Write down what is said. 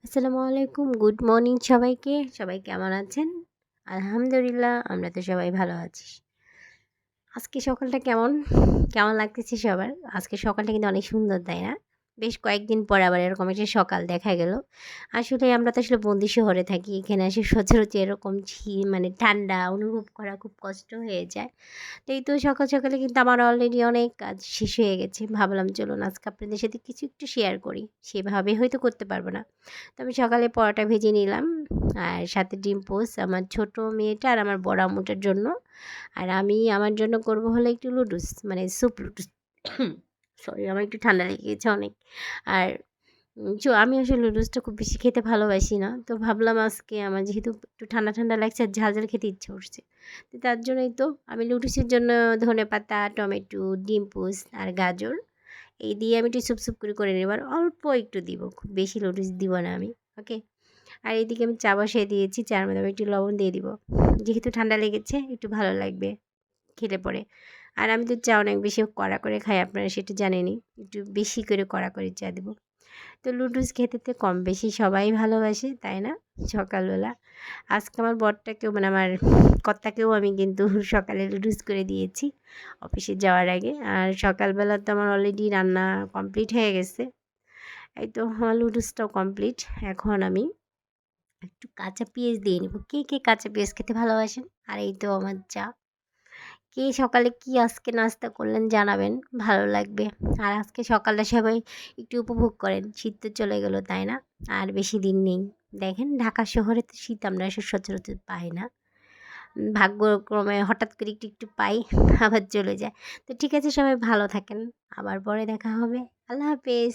আসসালামু আলাইকুম, good morning সবাইকে। সবাই কেমন আছেন? আলহামদুলিল্লাহ, আমরা তো সবাই ভালো আছি। আজকে সকালটা কেমন কেমন লাগতেছে সবার? আজকে সকালটা কিন্তু অনেক সুন্দর, তাই না? বেশ কয়েকদিন পর আবার এরকম একটা সকাল দেখা গেল। আসলে আমরা তো আসলে বন্দি শহরে থাকি। এখানে এসে সচরাচর এরকম মানে ঠান্ডা অনুভব করা খুব কষ্ট হয়ে যায়। তো এই তো সকাল সকালে কিন্তু আমার অলরেডি অনেক কাজ শেষ হয়ে গেছে। ভাবলাম চলুন আজকে আপনাদের সাথে কিছু একটু শেয়ার করি। সেভাবে হয়তো করতে পারবো না। তো আমি সকালে পরোটা ভেজে নিলাম, আর সাথে ডিম পোচ আমার ছোট মেয়েটা আর আমার বড় আম্মুটার জন্য। আর আমি আমার জন্য করব হলো একটু লুডুস, মানে স্যুপ লুডুস। সরি, আমার একটু ঠান্ডা লেগে গেছে অনেক। আর আমি আসলে লুডুসটা খুব বেশি খেতে ভালোবাসি না। তো ভাবলাম আজকে আমার যেহেতু একটু ঠান্ডা ঠান্ডা লাগছে আর ঝাল ঝাল খেতে ইচ্ছে করছে, তো তার জন্যই তো আমি লুডুসের জন্য ধনেপাতা, টমেটো, ডিম পোচ আর গাজর এই দিয়ে আমি একটু সুপ সুপ করে নেব। আর অল্প একটু দিব, খুব বেশি লুডুস দিব না আমি। ওকে। আর এইদিকে আমি চা বসিয়ে দিয়েছি, চার মধ্যে আমি একটু লবণ দিয়ে দিব, যেহেতু ঠান্ডা লেগেছে একটু ভালো লাগবে খেলে পরে। আর আমি তো চা অনেক বেশি কড়া করে খাই, আপনারা সেটা জানেনই, একটু বেশি করে কড়া করে চা দেবো। তো লুডুস খেতে তো কম বেশি সবাই ভালোবাসে, তাই না? সকালবেলা আজকে আমার বরটাকেও, মানে আমার কর্তাকেও আমি কিন্তু সকালে লুডুস করে দিয়েছি অফিসে যাওয়ার আগে। আর সকালবেলা তো আমার অলরেডি রান্না কমপ্লিট হয়ে গেছে। এই তো আমার লুডুসটাও কমপ্লিট। এখন আমি একটু কাঁচা পেঁয়াজ দিয়ে নেব। কে কে কাঁচা পেঁয়াজ খেতে ভালোবাসেন? আর এই তো আমার চা। কে সকালে কি আজকে নাস্তা করলেন জানাবেন, ভালো লাগবে। আর আজকে সকালটা সবাই একটু উপভোগ করেন। শীত তো চলে গেল, তাই না? আর বেশি দিন নেই। দেখেন ঢাকা শহরে তো শীত আমরা সচরাচর পাই না। ভাগ্যক্রমে হঠাৎ করে একটু একটু পাই, আবার চলে যায়। তো ঠিক আছে, সবাই ভালো থাকেন। আবার পরে দেখা হবে। আল্লাহ হাফেজ।